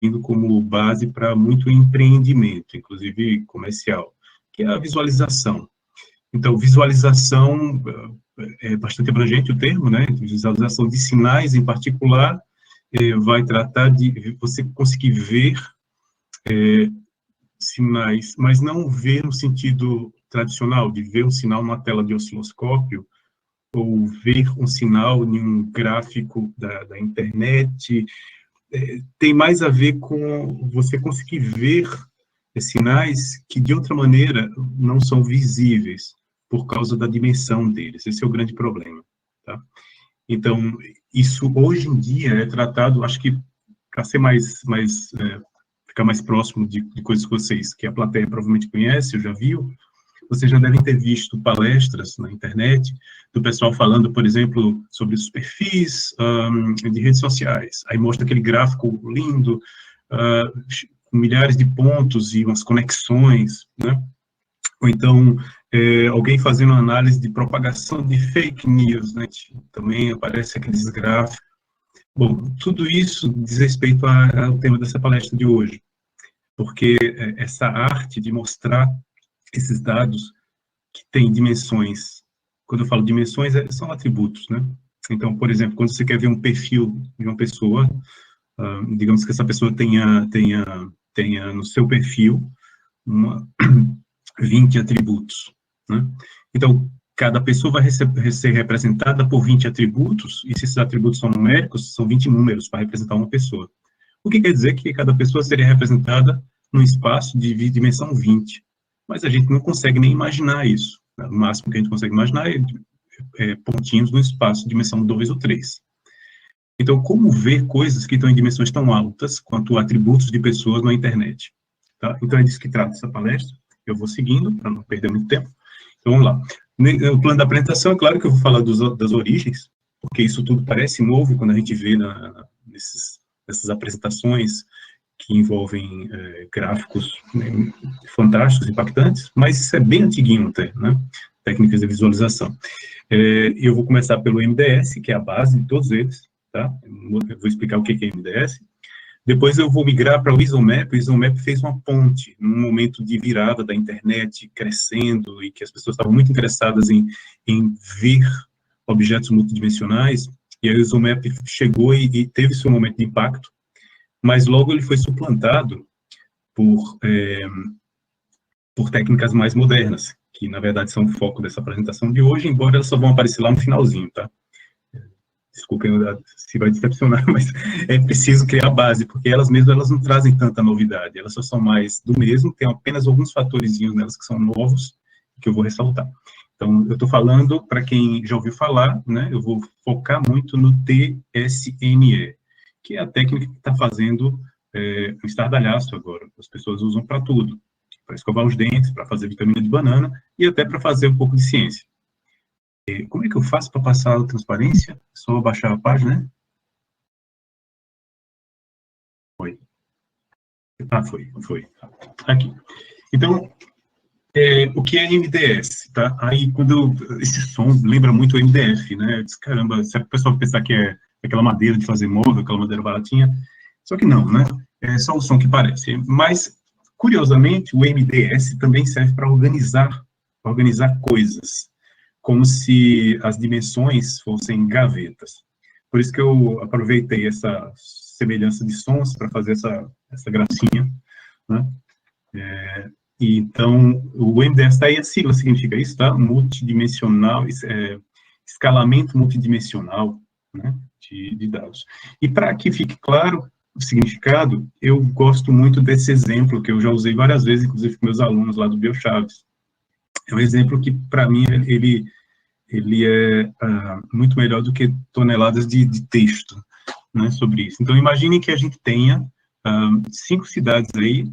indo como base para muito empreendimento, inclusive comercial, que é a visualização. Então, visualização é bastante abrangente o termo, né? Visualização de sinais, em particular, vai tratar de você conseguir ver sinais, mas não ver no sentido tradicional, de ver um sinal numa tela de osciloscópio, ou ver um sinal em um gráfico da internet. Tem mais a ver com você conseguir ver sinais que, de outra maneira, não são visíveis por causa da dimensão deles. Esse é o grande problema, tá? Então, isso hoje em dia é tratado, acho que para ser ficar mais próximo de coisas que vocês, que a plateia provavelmente conhece, ou já viu, vocês já devem ter visto palestras na internet do pessoal falando, por exemplo, sobre os perfis de redes sociais. Aí mostra aquele gráfico lindo, com milhares de pontos e umas conexões, né? Ou então, alguém fazendo análise de propagação de fake news, né? Também aparece aqueles gráficos. Bom, tudo isso diz respeito ao tema dessa palestra de hoje, porque essa arte de mostrar esses dados que têm dimensões. Quando eu falo dimensões, são atributos, né? Então, por exemplo, quando você quer ver um perfil de uma pessoa, digamos que essa pessoa tenha no seu perfil 20 atributos, né? Então, cada pessoa vai ser representada por 20 atributos, e se esses atributos são numéricos, são 20 números para representar uma pessoa. O que quer dizer que cada pessoa seria representada num espaço de dimensão 20. Mas a gente não consegue nem imaginar isso. O máximo que a gente consegue imaginar é pontinhos no espaço de dimensão 2 ou 3. Então, como ver coisas que estão em dimensões tão altas quanto atributos de pessoas na internet? Tá? Então, é disso que trata essa palestra. Eu vou seguindo, para não perder muito tempo. Então, vamos lá. No plano da apresentação, é claro que eu vou falar das origens, porque isso tudo parece novo quando a gente vê nessas apresentações que envolvem gráficos, né, fantásticos, impactantes, mas isso é bem antiguinho até, né? Técnicas de visualização. Eu vou começar pelo MDS, que é a base de todos eles, tá? Eu vou explicar o que é MDS. Depois eu vou migrar para o ISOMAP. O ISOMAP fez uma ponte num momento de virada da internet crescendo e que as pessoas estavam muito interessadas em ver objetos multidimensionais, e aí o ISOMAP chegou e teve seu momento de impacto, mas logo ele foi suplantado por técnicas mais modernas, que na verdade são o foco dessa apresentação de hoje, embora elas só vão aparecer lá no finalzinho, tá? Desculpem se vai decepcionar, mas é preciso criar a base, porque elas mesmas elas não trazem tanta novidade, elas só são mais do mesmo, tem apenas alguns fatorzinhos nelas que são novos, que eu vou ressaltar. Então, eu estou falando, para quem já ouviu falar, né, eu vou focar muito no TSNE, que é a técnica que está fazendo o estardalhaço agora. As pessoas usam para tudo, para escovar os dentes, para fazer vitamina de banana e até para fazer um pouco de ciência. Como é que eu faço para passar a transparência? Só baixar a página, né? Foi. Ah, foi. Aqui. Então, o que é MDS, tá? Aí, esse som lembra muito o MDF, né? Eu disse, caramba, será que o pessoal pensar que é aquela madeira de fazer móvel, aquela madeira baratinha? Só que não, né? É só o som que parece. Mas, curiosamente, o MDS também serve para organizar coisas, como se as dimensões fossem gavetas. Por isso que eu aproveitei essa semelhança de sons para fazer essa gracinha, né? Então, o MDS está aí, a sigla significa isso, tá? Multidimensional, escalamento multidimensional, né, de dados. E para que fique claro o significado, eu gosto muito desse exemplo, que eu já usei várias vezes, inclusive com meus alunos lá do Biochaves. É um exemplo que, para mim, ele é muito melhor do que toneladas de texto, né, sobre isso. Então, imagine que a gente tenha 5 cidades aí.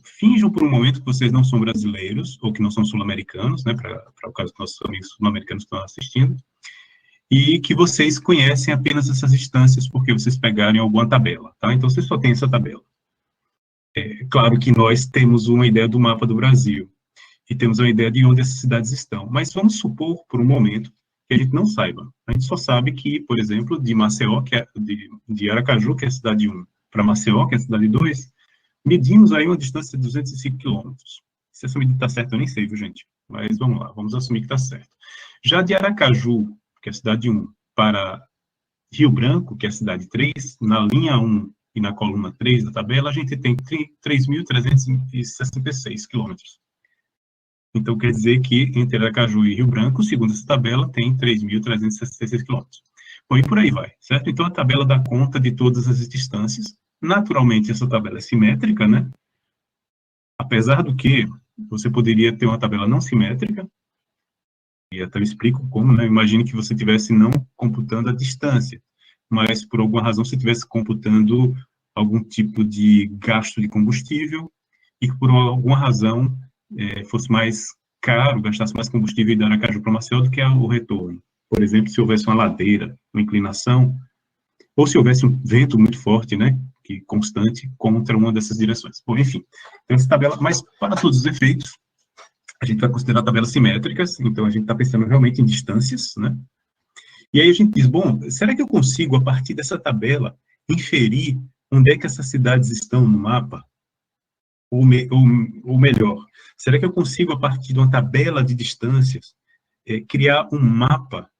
Finjam por um momento que vocês não são brasileiros, ou que não são sul-americanos, né, para o caso dos nossos amigos sul-americanos que estão assistindo, e que vocês conhecem apenas essas instâncias porque vocês pegaram alguma tabela, tá? Então, vocês só têm essa tabela. É claro que nós temos uma ideia do mapa do Brasil, e temos uma ideia de onde essas cidades estão, mas vamos supor, por um momento, que a gente não saiba. A gente só sabe que, por exemplo, de Maceió, que é de Aracaju, que é a cidade 1, para Maceió, que é a cidade 2, medimos aí uma distância de 205 quilômetros. Se essa medida está certa, eu nem sei, viu, gente? Mas vamos lá, vamos assumir que está certo. Já de Aracaju, que é a cidade 1, para Rio Branco, que é a cidade 3, na linha 1 e na coluna 3 da tabela, a gente tem 3.366 quilômetros. Então, quer dizer que entre Aracaju e Rio Branco, segundo essa tabela, tem 3.366 quilômetros. Bom, e por aí vai, certo? Então, a tabela dá conta de todas as distâncias. Naturalmente, essa tabela é simétrica, né? Apesar do que você poderia ter uma tabela não simétrica, e até eu explico como, né? Imagine que você estivesse não computando a distância, mas por alguma razão você estivesse computando algum tipo de gasto de combustível e que por alguma razão fosse mais caro, gastasse mais combustível de Aracaju para Maceió do que o retorno. Por exemplo, se houvesse uma ladeira, uma inclinação, ou se houvesse um vento muito forte, né, que constante, contra uma dessas direções. Bom, enfim, então essa tabela, mas para todos os efeitos, a gente vai considerar tabelas simétricas, então a gente está pensando realmente em distâncias, né, e aí a gente diz, bom, será que eu consigo, a partir dessa tabela, inferir onde é que essas cidades estão no mapa? Ou melhor, será que eu consigo, a partir de uma tabela de distâncias, criar um mapa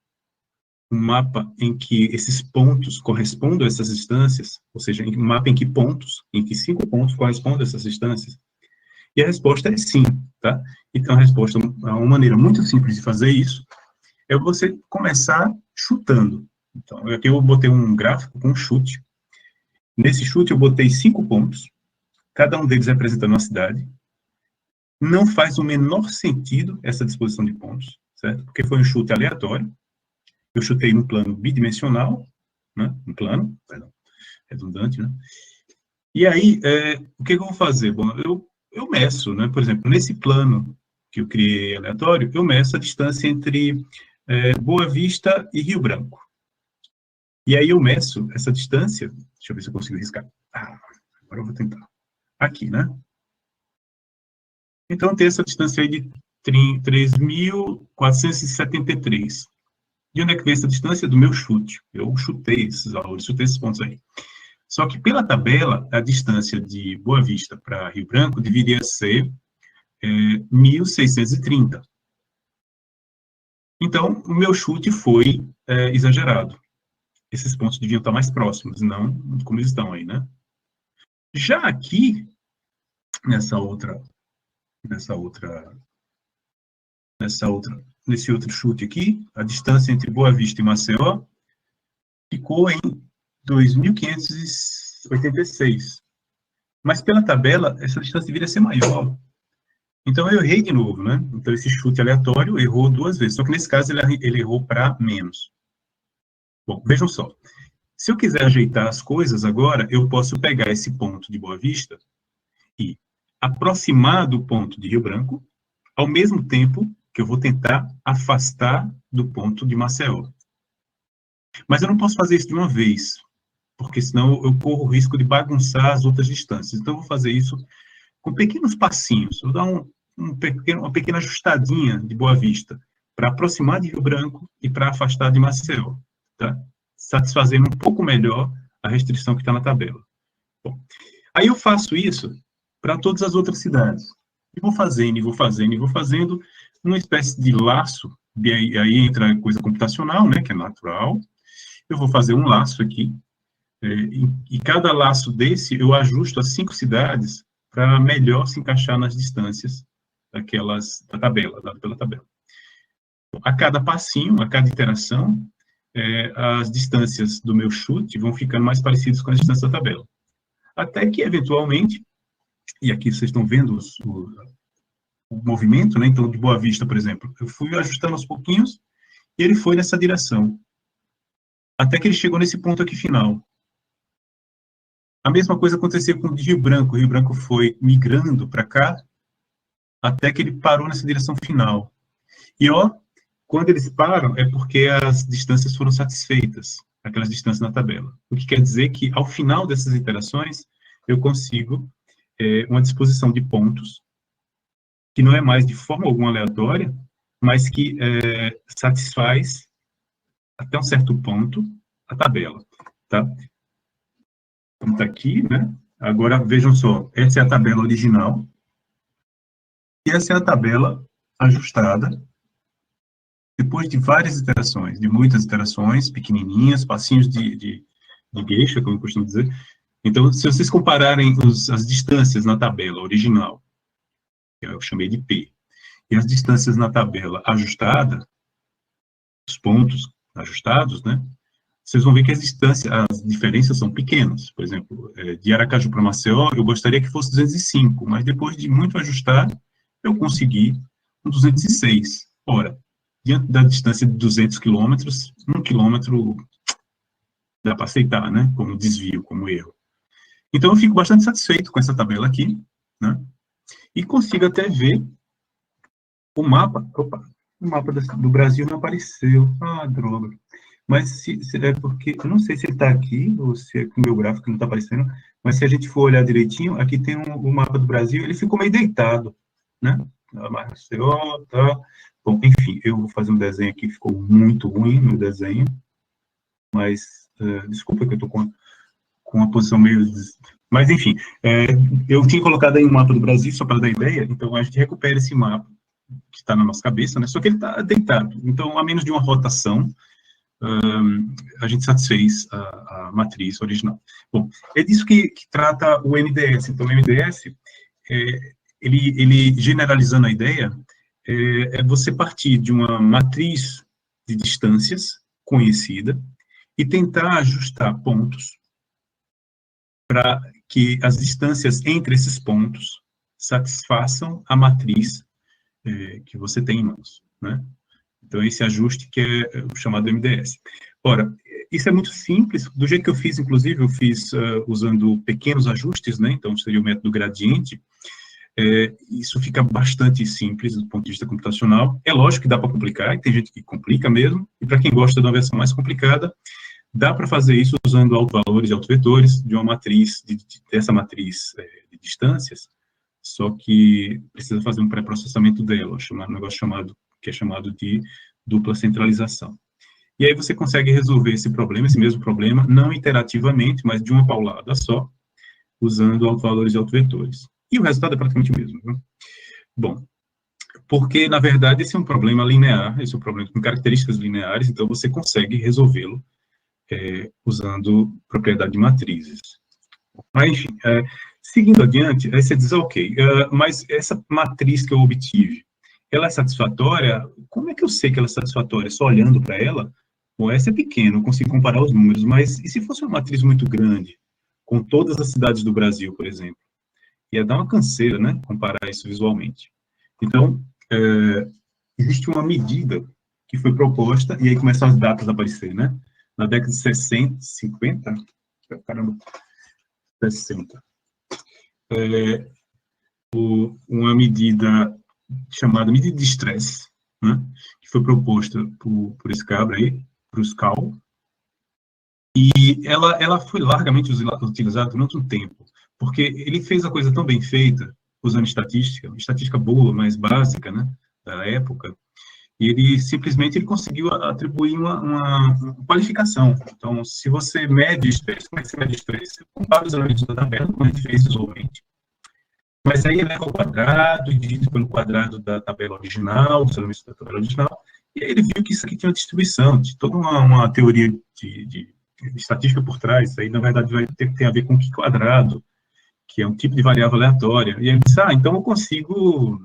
em que esses pontos correspondam a essas distâncias, ou seja, um mapa em que 5 pontos correspondem a essas distâncias? E a resposta é sim, tá? Então, a resposta, uma maneira muito simples de fazer isso, é você começar chutando. Então, aqui eu botei um gráfico com um chute. Nesse chute, eu botei 5 pontos, cada um deles representando uma cidade. Não faz o menor sentido essa disposição de pontos, certo? Porque foi um chute aleatório. Eu chutei num plano bidimensional, né? Um plano, perdão, redundante, né? E aí, o que eu vou fazer? Bom, eu meço, né? Por exemplo, nesse plano que eu criei aleatório, eu meço a distância entre Boa Vista e Rio Branco. E aí eu meço essa distância, deixa eu ver se eu consigo riscar. Agora eu vou tentar. Aqui, né? Então, tem essa distância aí de 3.473. De onde é que vem essa distância? Do meu chute. Eu chutei esses valores, chutei esses pontos aí. Só que pela tabela, a distância de Boa Vista para Rio Branco deveria ser 1.630. Então, o meu chute foi exagerado. Esses pontos deviam estar mais próximos, não como eles estão aí, né? Já aqui, nesse outro chute aqui, a distância entre Boa Vista e Maceió ficou em 2.586. Mas pela tabela, essa distância deveria ser maior. Então eu errei de novo, né? Então esse chute aleatório errou 2 vezes. Só que nesse caso ele errou para menos. Bom, vejam só. Se eu quiser ajeitar as coisas agora, eu posso pegar esse ponto de Boa Vista e aproximar do ponto de Rio Branco, ao mesmo tempo que eu vou tentar afastar do ponto de Maceió. Mas eu não posso fazer isso de uma vez, porque senão eu corro o risco de bagunçar as outras distâncias. Então eu vou fazer isso com pequenos passinhos. Eu vou dar uma pequena ajustadinha de Boa Vista para aproximar de Rio Branco e para afastar de Maceió, tá? Satisfazendo um pouco melhor a restrição que está na tabela. Bom, aí eu faço isso para todas as outras cidades. E vou fazendo, numa espécie de laço, aí entra a coisa computacional, né, que é natural. Eu vou fazer um laço aqui, e cada laço desse eu ajusto as 5 cidades para melhor se encaixar nas distâncias da tabela, dada pela tabela. A cada passinho, a cada iteração, as distâncias do meu chute vão ficando mais parecidas com as distâncias da tabela. Até que, eventualmente, e aqui vocês estão vendo o movimento, né? Então, de Boa Vista, por exemplo, eu fui ajustando aos pouquinhos e ele foi nessa direção. Até que ele chegou nesse ponto aqui final. A mesma coisa aconteceu com o Rio Branco. O Rio Branco foi migrando para cá até que ele parou nessa direção final. E, ó, quando eles param, é porque as distâncias foram satisfeitas, aquelas distâncias na tabela. O que quer dizer que, ao final dessas iterações, eu consigo uma disposição de pontos, que não é mais de forma alguma aleatória, mas que satisfaz, até um certo ponto, a tabela, tá? Então, está aqui, né? Agora, vejam só, essa é a tabela original, e essa é a tabela ajustada, depois de várias iterações, de muitas iterações, pequenininhas, passinhos de geisha, como eu costumo dizer. Então, se vocês compararem as distâncias na tabela original, que eu chamei de P, e as distâncias na tabela ajustada, os pontos ajustados, né? Vocês vão ver que as diferenças são pequenas. Por exemplo, de Aracaju para Maceió, eu gostaria que fosse 205, mas depois de muito ajustar, eu consegui um 206. Ora, diante da distância de 200 quilômetros, 1 quilômetro dá para aceitar, né? Como desvio, como erro. Então, eu fico bastante satisfeito com essa tabela aqui, né? E consigo até ver o mapa. Opa, o mapa do Brasil não apareceu. Ah, droga. Mas se é porque, eu não sei se ele está aqui, ou se é que o meu gráfico não está aparecendo, mas se a gente for olhar direitinho, aqui tem o mapa do Brasil, ele ficou meio deitado, né? Maceió, tá. Bom, enfim, eu vou fazer um desenho aqui, ficou muito ruim no desenho, mas, desculpa que eu estou com uma posição meio... Mas, enfim, eu tinha colocado aí um mapa do Brasil, só para dar ideia, então a gente recupera esse mapa, que está na nossa cabeça, né? Só que ele está deitado, então, a menos de uma rotação, a gente satisfez a matriz original. Bom, é disso que trata o MDS. Então, o MDS, ele generalizando a ideia, é você partir de uma matriz de distâncias conhecida e tentar ajustar pontos para que as distâncias entre esses pontos satisfaçam a matriz que você tem em mãos, né? Então, esse ajuste que é o chamado MDS. Ora, isso é muito simples, do jeito que eu fiz, inclusive, eu fiz usando pequenos ajustes, né? Então, seria o método gradiente. Isso fica bastante simples do ponto de vista computacional. É lógico que dá para complicar, e tem gente que complica mesmo, e para quem gosta de uma versão mais complicada, dá para fazer isso usando autovalores e autovetores de uma matriz, dessa matriz de distâncias, só que precisa fazer um pré-processamento dela, um negócio que é chamado de dupla centralização. E aí você consegue resolver esse mesmo problema, não iterativamente, mas de uma paulada só, usando autovalores e autovetores. E o resultado é praticamente o mesmo, viu? Bom, porque, na verdade, esse é um problema linear, esse é um problema com características lineares, então você consegue resolvê-lo usando propriedade de matrizes. Mas, enfim, seguindo adiante, aí você diz, ok, mas essa matriz que eu obtive, ela é satisfatória? Como é que eu sei que ela é satisfatória? Só olhando para ela? Bom, essa é pequena, eu consigo comparar os números, mas e se fosse uma matriz muito grande, com todas as cidades do Brasil, por exemplo? Ia dar uma canseira, né, comparar isso visualmente. Então, existe uma medida que foi proposta, e aí começam as datas a aparecer, né? Na década de 60, 50, caramba, 60. Uma medida chamada medida de estresse, né, que foi proposta por esse cabra aí, Bruscal, e ela foi largamente utilizada durante um tempo, porque ele fez a coisa tão bem feita, usando estatística boa, mais básica, né, da época, e ele simplesmente conseguiu atribuir uma qualificação. Então, se você mede estresse, como é que você mede estresse? Você compara os elementos da tabela, como a gente fez visualmente, mas aí ele leva ao quadrado e divide pelo quadrado da tabela original, dos elementos da tabela original, e aí ele viu que isso aqui tinha uma distribuição, de toda uma teoria de estatística por trás. Isso aí, na verdade, tem a ver com que quadrado, que é um tipo de variável aleatória. E aí ele disse, então eu consigo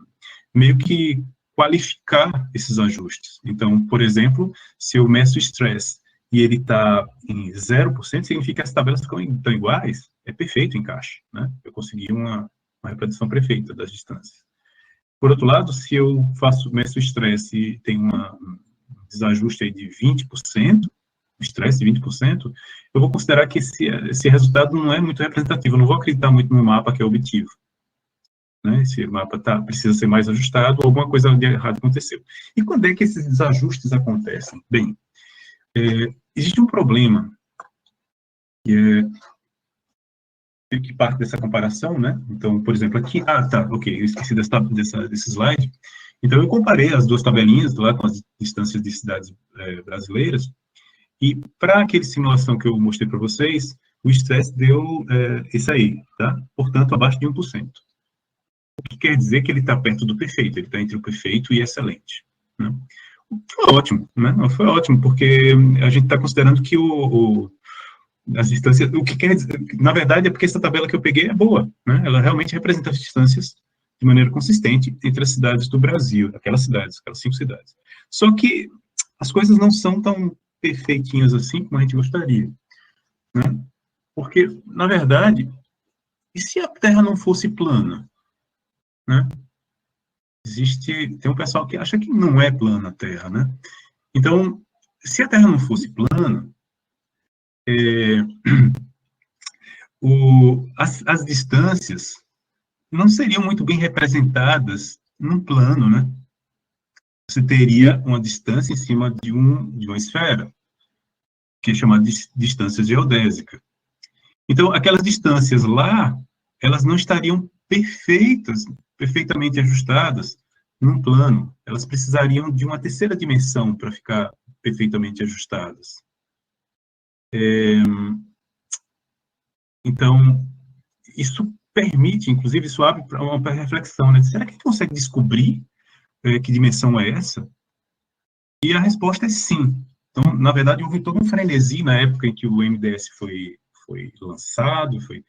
meio que qualificar esses ajustes. Então, por exemplo, se eu meço o stress e ele está em 0%, significa que as tabelas estão iguais, é perfeito o encaixe, né? Eu consegui uma reprodução perfeita das distâncias. Por outro lado, se eu meço o estresse e tem um desajuste aí de 20%, estresse de 20%, eu vou considerar que esse resultado não é muito representativo, eu não vou acreditar muito no mapa que é objetivo. Né? Esse mapa precisa ser mais ajustado, ou alguma coisa de errado aconteceu. E quando é que esses desajustes acontecem? Bem, existe um problema que parte dessa comparação, né? Então, por exemplo, aqui, ok, eu esqueci desse slide. Então, eu comparei as duas tabelinhas lá com as distâncias de cidades brasileiras, e para aquele simulação que eu mostrei para vocês, o estresse deu isso aí, tá? Portanto, abaixo de 1%. O que quer dizer que ele está perto do perfeito, ele está entre o perfeito e excelente, né? Foi ótimo, né? Foi ótimo, porque a gente está considerando que as distâncias, o que quer dizer, na verdade, é porque essa tabela que eu peguei é boa, né? Ela realmente representa as distâncias de maneira consistente entre as cidades do Brasil, aquelas 5 cidades. Só que as coisas não são tão perfeitinhas assim como a gente gostaria, né? Porque, na verdade, e se a Terra não fosse plana, né? Tem um pessoal que acha que não é plana a Terra, né? Então, se a Terra não fosse plana, as distâncias não seriam muito bem representadas num plano, né? Você teria uma distância em cima de uma esfera, que é chamada de distância geodésica. Então, aquelas distâncias lá, elas não estariam perfeitamente ajustadas num plano. Elas precisariam de uma terceira dimensão para ficar perfeitamente ajustadas. Então, isso permite, inclusive, isso abre para uma reflexão, né? Será que a gente consegue descobrir que dimensão é essa? E a resposta é sim. Então, na verdade, houve todo um frenesi na época em que o MDS foi lançado, foi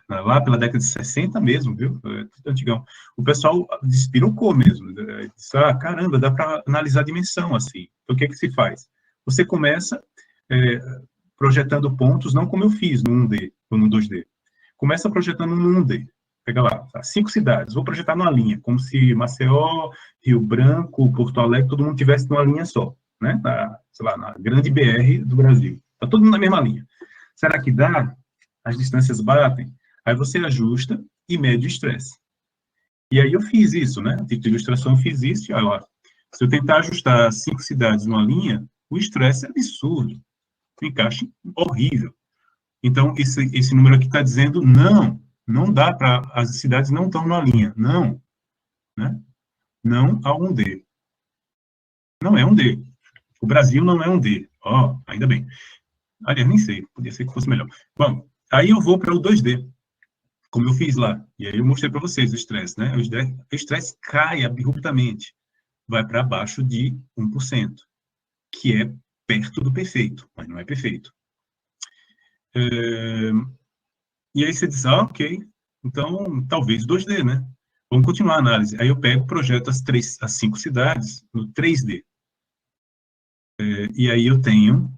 lá pela década de 60 mesmo, viu? É tudo antigão. O pessoal despirocou mesmo. Disse, caramba, dá para analisar a dimensão assim. Então, o que é que se faz? Você começa projetando pontos, não como eu fiz no 1D ou no 2D. Começa projetando no 1D. Pega lá, 5 cidades. Vou projetar numa linha, como se Maceió, Rio Branco, Porto Alegre, todo mundo tivesse numa linha só, né? Sei lá, na grande BR do Brasil. Está todo mundo na mesma linha. Será que dá? As distâncias batem? Aí você ajusta e mede o estresse. E aí eu fiz isso, né? A título de ilustração eu fiz isso, e olha, se eu tentar ajustar 5 cidades numa linha, o estresse é absurdo. O encaixe horrível. Então, esse número aqui está dizendo, não dá para, as cidades não estão na linha, não, né? Não há um D. Não é um D. O Brasil não é um D. Ainda bem. Aliás, nem sei, podia ser que fosse melhor. Bom, aí eu vou para o 2D, como eu fiz lá. E aí eu mostrei para vocês o estresse, né? O estresse cai abruptamente, vai para abaixo de 1%, que é perto do perfeito, mas não é perfeito. E aí você diz, ok, então talvez 2D, né? Vamos continuar a análise. Aí eu pego, projeto as 5 cidades no 3D. E aí eu tenho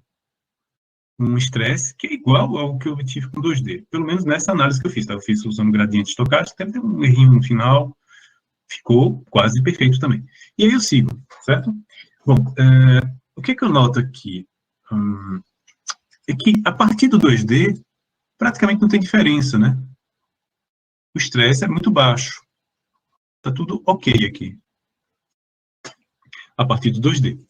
um estresse que é igual ao que eu tive com 2D. Pelo menos nessa análise que eu fiz, tá? Eu fiz usando gradiente estocástico, teve um errinho no final, ficou quase perfeito também. E aí eu sigo, certo? Bom, o que eu noto aqui? É que a partir do 2D, praticamente não tem diferença, né? O estresse é muito baixo. Tá tudo ok aqui. A partir do 2D.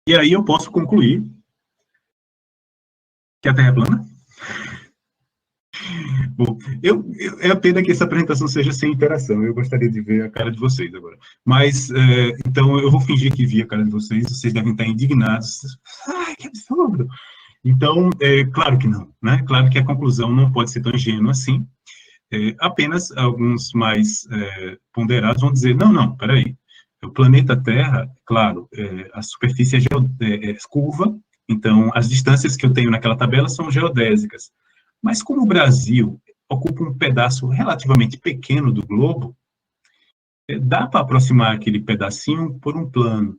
E aí eu posso concluir que a Terra é plana. Bom, é a pena que essa apresentação seja sem interação. Eu gostaria de ver a cara de vocês agora. Mas, então, eu vou fingir que vi a cara de vocês. Vocês devem estar indignados. Ai, que absurdo! Então, claro que não, né? Claro que a conclusão não pode ser tão ingênua assim. Apenas alguns mais ponderados vão dizer, não, peraí. O planeta Terra, claro, a superfície é curva, então as distâncias que eu tenho naquela tabela são geodésicas. Mas como o Brasil ocupa um pedaço relativamente pequeno do globo, dá para aproximar aquele pedacinho por um plano.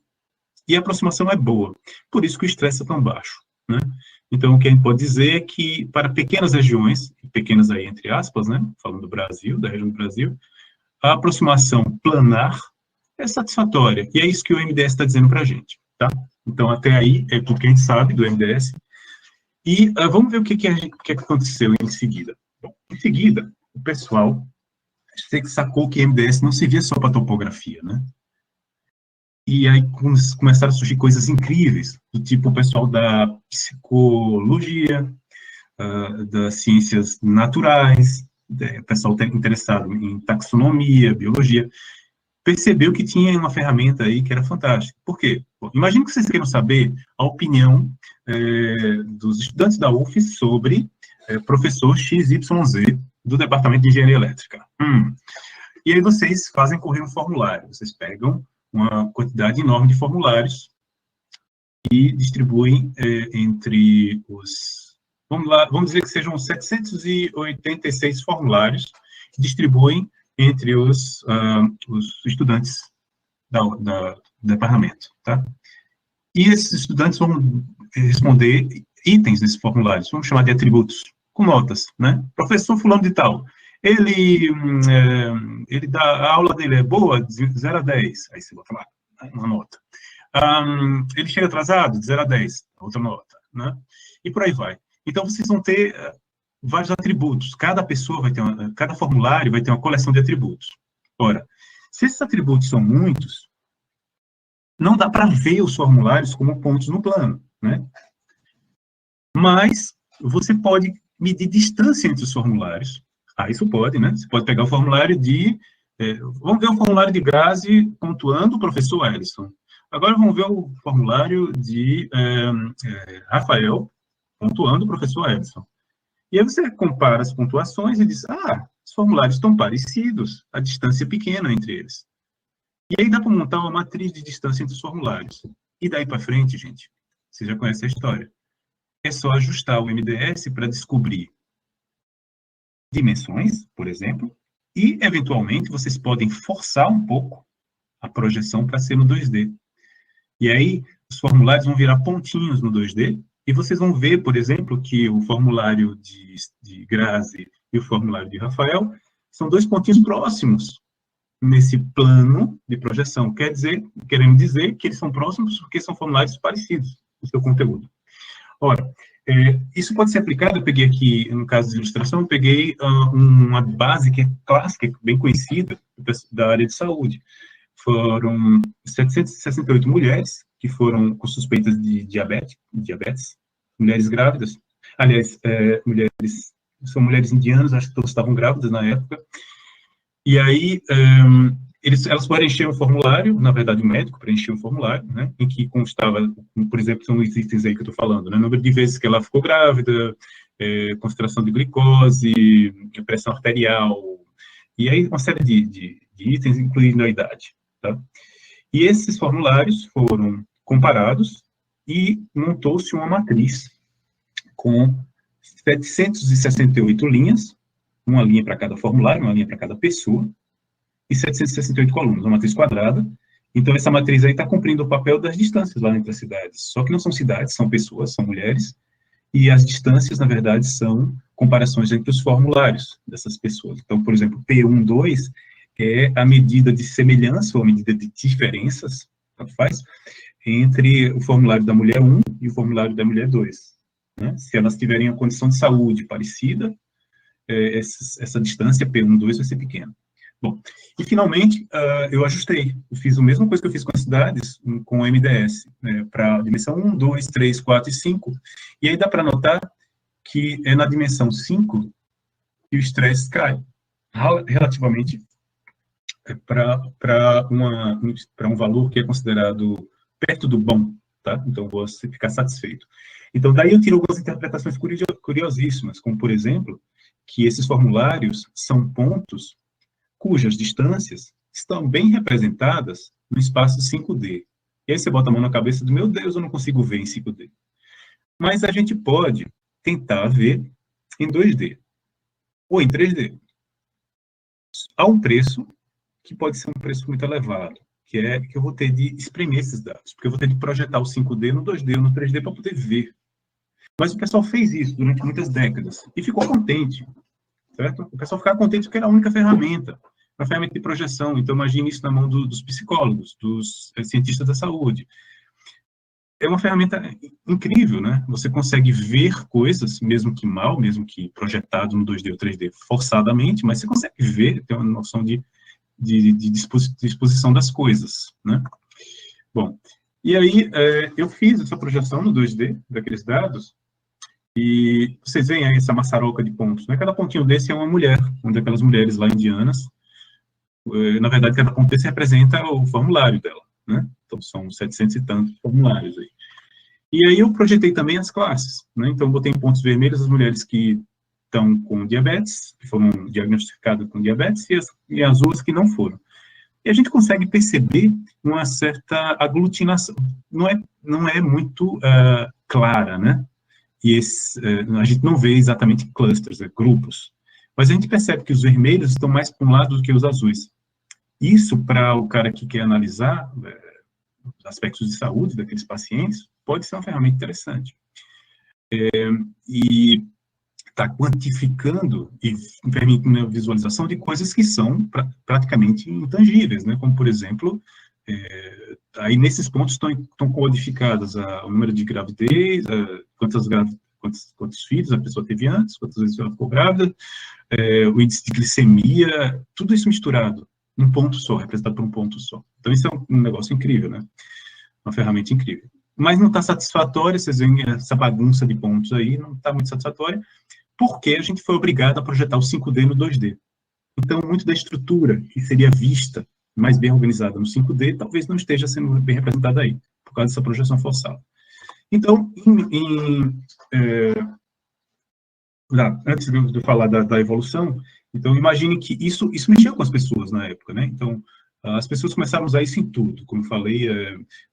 E a aproximação é boa. Por isso que o estresse é tão baixo, né? Então, o que a gente pode dizer é que para pequenas regiões, pequenas aí entre aspas, né, falando do Brasil, da região do Brasil, a aproximação planar é satisfatória. E é isso que o MDS está dizendo para a gente, tá? Então, até aí, é tudo que a gente sabe do MDS. E vamos ver o que aconteceu em seguida. Bom, em seguida, o pessoal sacou que MDS não servia só para topografia, né? E aí começaram a surgir coisas incríveis, do tipo o pessoal da psicologia, das ciências naturais, o pessoal interessado em taxonomia, biologia, percebeu que tinha uma ferramenta aí que era fantástica. Por quê? Bom, imagino que vocês queiram saber a opinião dos estudantes da UF sobre professor XYZ do Departamento de Engenharia Elétrica. E aí vocês fazem correr um formulário. Vocês pegam uma quantidade enorme de formulários e distribuem entre os... Vamos dizer que sejam 786 formulários, distribuem entre os estudantes do departamento, tá? E esses estudantes vão responder itens nesses formulários, vamos chamar de atributos, com notas, né? Professor fulano de tal, ele a aula dele é boa, de 0 a 10, aí você bota lá uma nota. Ele chega atrasado, de 0 a 10, outra nota, né? E por aí vai. Então, vocês vão ter vários atributos. Cada pessoa vai ter cada formulário vai ter uma coleção de atributos. Ora, se esses atributos são muitos, não dá para ver os formulários como pontos no plano, né? Mas você pode medir distância entre os formulários. Isso pode, né? Você pode pegar o formulário vamos ver o formulário de Grazi pontuando o professor Ellison. Agora vamos ver o formulário de Rafael pontuando o professor Ellison. E aí você compara as pontuações e diz, os formulários estão parecidos, a distância é pequena entre eles. E aí dá para montar uma matriz de distância entre os formulários. E daí para frente, gente, você já conhece a história. É só ajustar o MDS para descobrir dimensões, por exemplo, e, eventualmente, vocês podem forçar um pouco a projeção para ser no 2D. E aí, os formulários vão virar pontinhos no 2D, e vocês vão ver, por exemplo, que o formulário de Grazi e o formulário de Rafael são dois pontinhos próximos nesse plano de projeção. Querendo dizer que eles são próximos porque são formulários parecidos no seu conteúdo. Ora, isso pode ser aplicado, eu peguei aqui, no caso de ilustração, eu peguei uma base que é clássica, bem conhecida, da área de saúde. Foram 768 mulheres que foram com suspeitas de diabetes, mulheres grávidas, aliás, são mulheres indianas, acho que todas estavam grávidas na época, e aí elas preencheram um formulário, na verdade o médico preencheu um formulário, né, em que constava, por exemplo, são os itens aí que eu estou falando, né, número de vezes que ela ficou grávida, concentração de glicose, pressão arterial, e aí uma série de itens, incluindo a idade, tá? E esses formulários foram comparados e montou-se uma matriz com 768 linhas, uma linha para cada formulário, uma linha para cada pessoa, e 768 colunas, uma matriz quadrada. Então, essa matriz aí está cumprindo o papel das distâncias lá entre as cidades. Só que não são cidades, são pessoas, são mulheres, e as distâncias, na verdade, são comparações entre os formulários dessas pessoas. Então, por exemplo, P1, 2 é a medida de semelhança, ou a medida de diferenças, tanto faz, entre o formulário da mulher 1 e o formulário da mulher 2. Né? Se elas tiverem a condição de saúde parecida, essa distância P1, 2 vai ser pequena. Bom, e finalmente, eu ajustei. Eu fiz a mesma coisa que eu fiz com as cidades, com o MDS, para a dimensão 1, 2, 3, 4 e 5. E aí dá para notar que é na dimensão 5 que o estresse cai, relativamente para um valor que é considerado perto do bom, tá? Então, vou ficar satisfeito. Então, daí eu tiro algumas interpretações curiosíssimas, como, por exemplo, que esses formulários são pontos cujas distâncias estão bem representadas no espaço 5D. E aí você bota a mão na cabeça do, meu Deus, eu não consigo ver em 5D. Mas a gente pode tentar ver em 2D ou em 3D. Há um preço que pode ser um preço muito elevado, que eu vou ter de exprimir esses dados, porque eu vou ter de projetar o 5D no 2D ou no 3D para poder ver. Mas o pessoal fez isso durante muitas décadas e ficou contente, certo? O pessoal ficava contente porque era a única ferramenta, uma ferramenta de projeção. Então, imagine isso na mão dos psicólogos, dos cientistas da saúde. É uma ferramenta incrível, né? Você consegue ver coisas, mesmo que mal, mesmo que projetado no 2D ou 3D forçadamente, mas você consegue ver, ter uma noção de disposição das coisas, né? Bom, e aí eu fiz essa projeção no 2D daqueles dados, e vocês veem aí essa maçaroca de pontos, né? Cada pontinho desse é uma mulher, uma daquelas mulheres lá indianas, na verdade, cada ponto desse representa o formulário dela, né? Então, são 700 e tantos formulários aí. E aí eu projetei também as classes, né? Então, botei em pontos vermelhos as mulheres que estão com diabetes, que foram diagnosticadas com diabetes, e as outras que não foram. E a gente consegue perceber uma certa aglutinação. Não é muito clara, né? E a gente não vê exatamente clusters, grupos. Mas a gente percebe que os vermelhos estão mais para um lado do que os azuis. Isso, para o cara que quer analisar aspectos de saúde daqueles pacientes, pode ser uma ferramenta interessante. E está quantificando e permitindo a visualização de coisas que são praticamente intangíveis, né? Como, por exemplo, aí nesses pontos estão codificadas o número de gravidez, quantos filhos a pessoa teve antes, quantas vezes ela ficou grávida, o índice de glicemia, tudo isso misturado num ponto só, representado por um ponto só. Então, isso é um negócio incrível, né? Uma ferramenta incrível. Mas não está satisfatória, vocês veem essa bagunça de pontos aí, não está muito satisfatória, porque a gente foi obrigado a projetar o 5D no 2D. Então, muito da estrutura que seria vista mais bem organizada no 5D, talvez não esteja sendo bem representada aí, por causa dessa projeção forçada. Então, antes de eu falar da evolução, então imagine que isso mexeu com as pessoas na época, né? Então, as pessoas começaram a usar isso em tudo, como falei,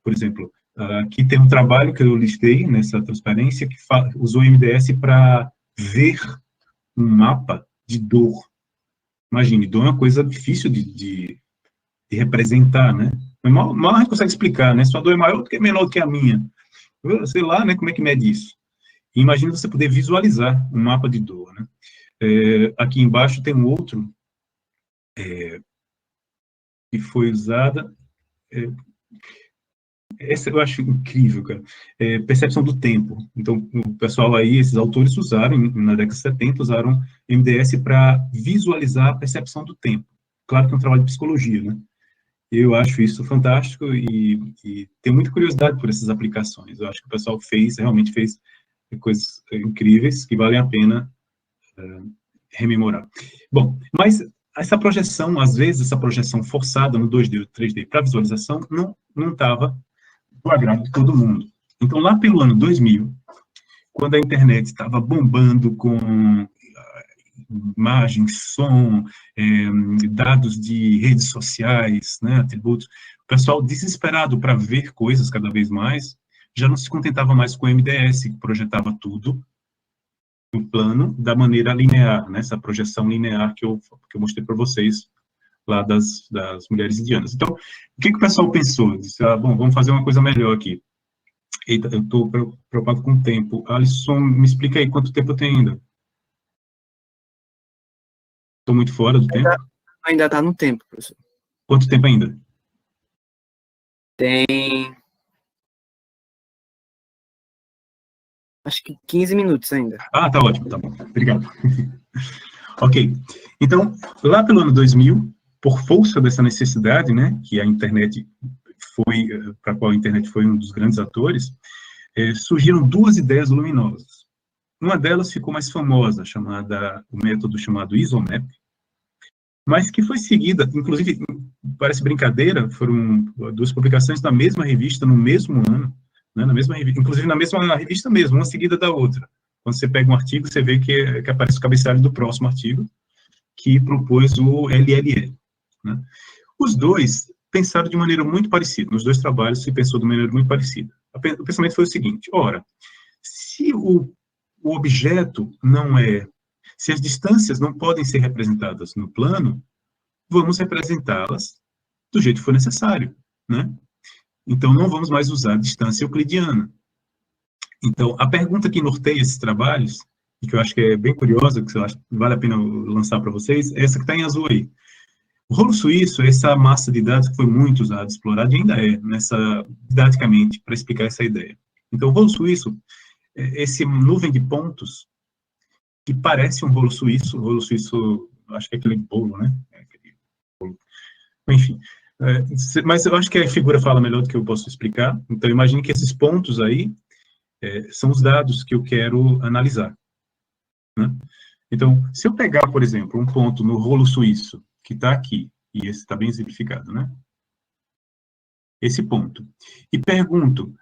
por exemplo, aqui tem um trabalho que eu listei nessa transparência, que usou o MDS para ver um mapa de dor. Imagine, dor é uma coisa difícil de representar, né? Mal a gente consegue explicar, né? Sua dor é maior do que menor do que a minha. Sei lá, né? Como é que mede isso? E imagina você poder visualizar um mapa de dor, né? Aqui embaixo tem um outro que foi usada. Essa eu acho incrível, cara. Percepção do tempo. Então, o pessoal aí, esses autores usaram, na década de 70, usaram MDS para visualizar a percepção do tempo. Claro que é um trabalho de psicologia, né? Eu acho isso fantástico e tenho muita curiosidade por essas aplicações. Eu acho que o pessoal realmente fez coisas incríveis que valem a pena rememorar. Bom, mas essa projeção, às vezes, essa projeção forçada no 2D ou 3D para visualização não estava do agrado de todo mundo. Então, lá pelo ano 2000, quando a internet estava bombando com imagem, som, dados de redes sociais, né, atributos, o pessoal desesperado para ver coisas cada vez mais, já não se contentava mais com o MDS, que projetava tudo no plano da maneira linear, né, essa projeção linear que eu mostrei para vocês lá das mulheres indianas. Então, o que o pessoal pensou? Disse, bom, vamos fazer uma coisa melhor aqui. Eita, eu estou preocupado com o tempo. Alisson, me explica aí quanto tempo eu tenho ainda. Estou muito fora do tempo? Ainda está no tempo, professor. Quanto tempo ainda? Tem... acho que 15 minutos ainda. Tá ótimo, tá bom. Obrigado. Ok. Então, lá pelo ano 2000, por força dessa necessidade, né, que a internet para a qual a internet foi um dos grandes atores, surgiram duas ideias luminosas. Uma delas ficou mais famosa, o método chamado ISOMAP, mas que foi seguida, inclusive, parece brincadeira, foram duas publicações na mesma revista, no mesmo ano, né, inclusive na mesma revista mesmo, uma seguida da outra. Quando você pega um artigo, você vê que aparece o cabeçalho do próximo artigo, que propôs o LLE. Né? Os dois pensaram de maneira muito parecida, nos dois trabalhos se pensou de maneira muito parecida. O pensamento foi o seguinte, ora, se o objeto se as distâncias não podem ser representadas no plano, vamos representá-las do jeito que for necessário, né? Então, não vamos mais usar a distância euclidiana. Então, a pergunta que norteia esses trabalhos, e que eu acho que é bem curiosa, que eu acho que vale a pena lançar para vocês, é essa que está em azul aí. O rolo suíço é essa massa de dados que foi muito usada, explorada, e ainda didaticamente, para explicar essa ideia. Então, o rolo suíço é esse nuvem de pontos que parece um rolo suíço, acho que é aquele bolo, né? Enfim, mas eu acho que a figura fala melhor do que eu posso explicar. Então, imagine que esses pontos aí são os dados que eu quero analisar. Né? Então, se eu pegar, por exemplo, um ponto no rolo suíço, que está aqui, E esse está bem exemplificado, né? Esse ponto. E pergunto,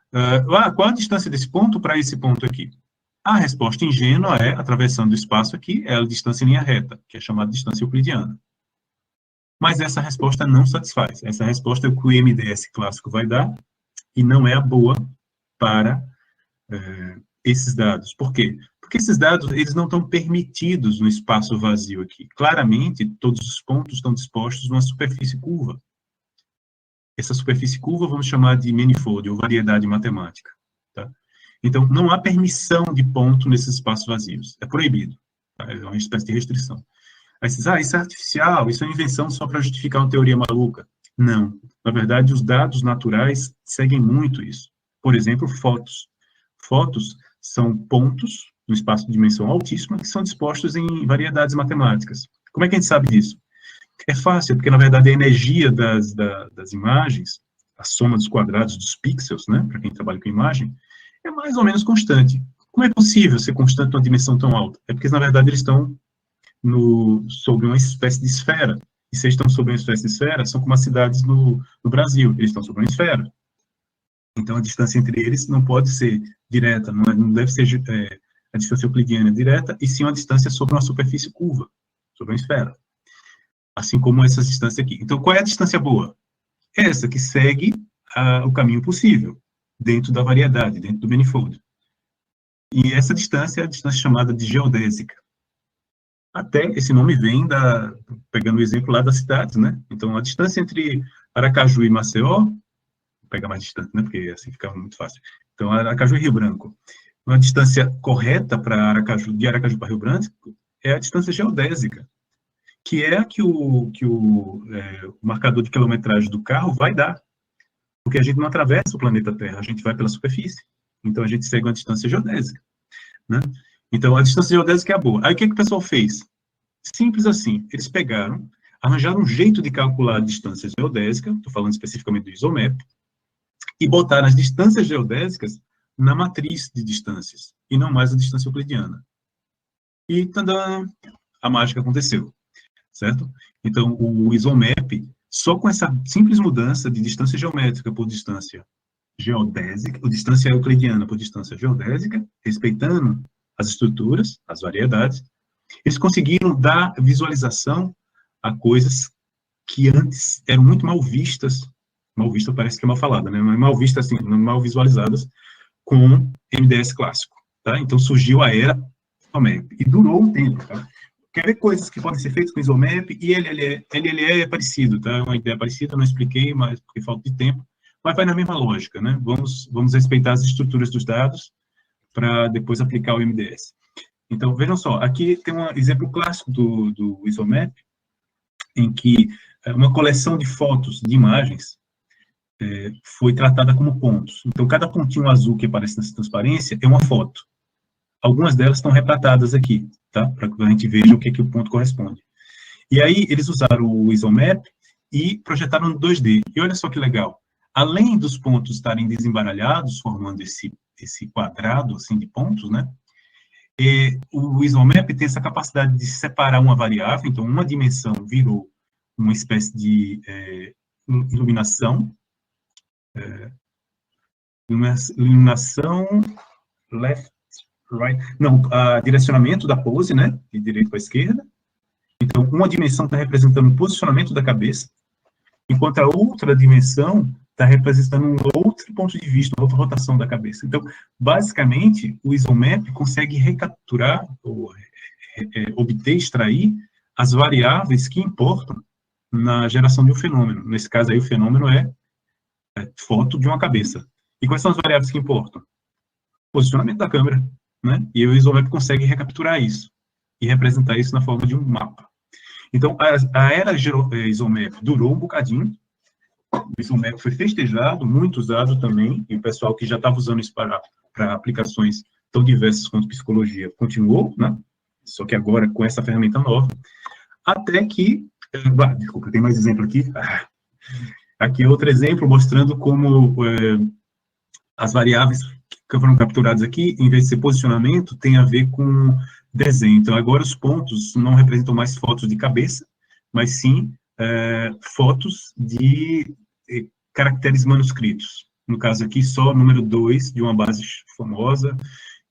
qual a distância desse ponto para esse ponto aqui? A resposta ingênua é, atravessando o espaço aqui, é a distância em linha reta, que é chamada distância euclidiana. Mas essa resposta não satisfaz. Essa resposta é o que o MDS clássico vai dar, e não é a boa para esses dados. Por quê? Porque esses dados, eles não estão permitidos no espaço vazio aqui. Claramente, todos os pontos estão dispostos numa superfície curva. Essa superfície curva vamos chamar de manifold, ou variedade matemática. Tá? Então, não há permissão de ponto nesses espaços vazios. É proibido. Tá? É uma espécie de restrição. Aí você diz, isso é artificial, isso é invenção só para justificar uma teoria maluca. Não. Na verdade, os dados naturais seguem muito isso. Por exemplo, fotos. Fotos são pontos no espaço de dimensão altíssima que são dispostos em variedades matemáticas. Como é que a gente sabe disso? É fácil, porque, na verdade, a energia das imagens, a soma dos quadrados dos pixels, né, para quem trabalha com imagem, é mais ou menos constante. Como é possível ser constante numa dimensão tão alta? É porque, na verdade, eles estão sobre uma espécie de esfera. E se eles estão sobre uma espécie de esfera, são como as cidades no Brasil, eles estão sobre uma esfera. Então, a distância entre eles não pode ser direta, não deve ser a distância euclidiana direta, e sim uma distância sobre uma superfície curva, sobre uma esfera. Assim como essa distância aqui. Então, qual é a distância boa? Essa que segue o caminho possível, dentro da variedade, dentro do manifold. E essa distância é a distância chamada de geodésica. Até esse nome vem pegando o exemplo lá das cidades, né? Então, a distância entre Aracaju e Maceió, vou pegar mais distante, né? Porque assim fica muito fácil. Então, Aracaju e Rio Branco. Uma distância correta para de Aracaju para Rio Branco é a distância geodésica, que é a que o marcador de quilometragem do carro vai dar. Porque a gente não atravessa o planeta Terra, a gente vai pela superfície. Então, a gente segue uma distância geodésica, né? Então, a distância geodésica é a boa. Aí, o que o pessoal fez? Simples assim. Eles pegaram, arranjaram um jeito de calcular a distância geodésica, estou falando especificamente do ISOMAP, e botaram as distâncias geodésicas na matriz de distâncias, e não mais a distância euclidiana. E, tadã, a mágica aconteceu, certo? Então, o ISOMAP, só com essa simples mudança de distância geométrica por distância geodésica, ou distância euclidiana por distância geodésica, respeitando as estruturas, as variedades, eles conseguiram dar visualização a coisas que antes eram muito mal vistas parece que é mal falada, né? Mas mal vistas, assim, mal visualizadas com MDS clássico, tá? Então surgiu a era ISOMAP, e durou um tempo, tá? Quer ver coisas que podem ser feitas com ISOMAP e LLE é parecido, tá? Uma ideia parecida, não expliquei, mas porque falta de tempo, mas vai na mesma lógica, né? Vamos respeitar as estruturas dos dados para depois aplicar o MDS. Então, vejam só, aqui tem um exemplo clássico do ISOMAP, em que uma coleção de fotos, de imagens, foi tratada como pontos. Então, cada pontinho azul que aparece nessa transparência é uma foto. Algumas delas estão retratadas aqui, tá? Para que a gente veja o que o ponto corresponde. E aí, eles usaram o ISOMAP e projetaram no 2D. E olha só que legal. Além dos pontos estarem desembaralhados, formando esse quadrado, assim, de pontos, né? O ISOMAP tem essa capacidade de separar uma variável, então uma dimensão virou uma espécie de iluminação left, right, não, direcionamento da pose, né, de direita para esquerda. Então, uma dimensão está representando o posicionamento da cabeça, enquanto a outra dimensão está representando um outro ponto de vista, uma outra rotação da cabeça. Então, basicamente, o ISOMAP consegue recapturar, ou obter, extrair, as variáveis que importam na geração de um fenômeno. Nesse caso aí, o fenômeno é foto de uma cabeça. E quais são as variáveis que importam? Posicionamento da câmera, né? E o ISOMAP consegue recapturar isso e representar isso na forma de um mapa. Então, a era ISOMAP durou um bocadinho. O ISOMAP foi festejado, muito usado também, e o pessoal que já estava usando isso para aplicações tão diversas quanto psicologia continuou, né? Só que agora com essa ferramenta nova, até que, desculpa, tem mais exemplo aqui. Aqui outro exemplo mostrando como as variáveis que foram capturadas aqui, em vez de ser posicionamento, tem a ver com desenho. Então, agora os pontos não representam mais fotos de cabeça, mas sim fotos de caracteres manuscritos. No caso aqui, só o número 2 de uma base famosa,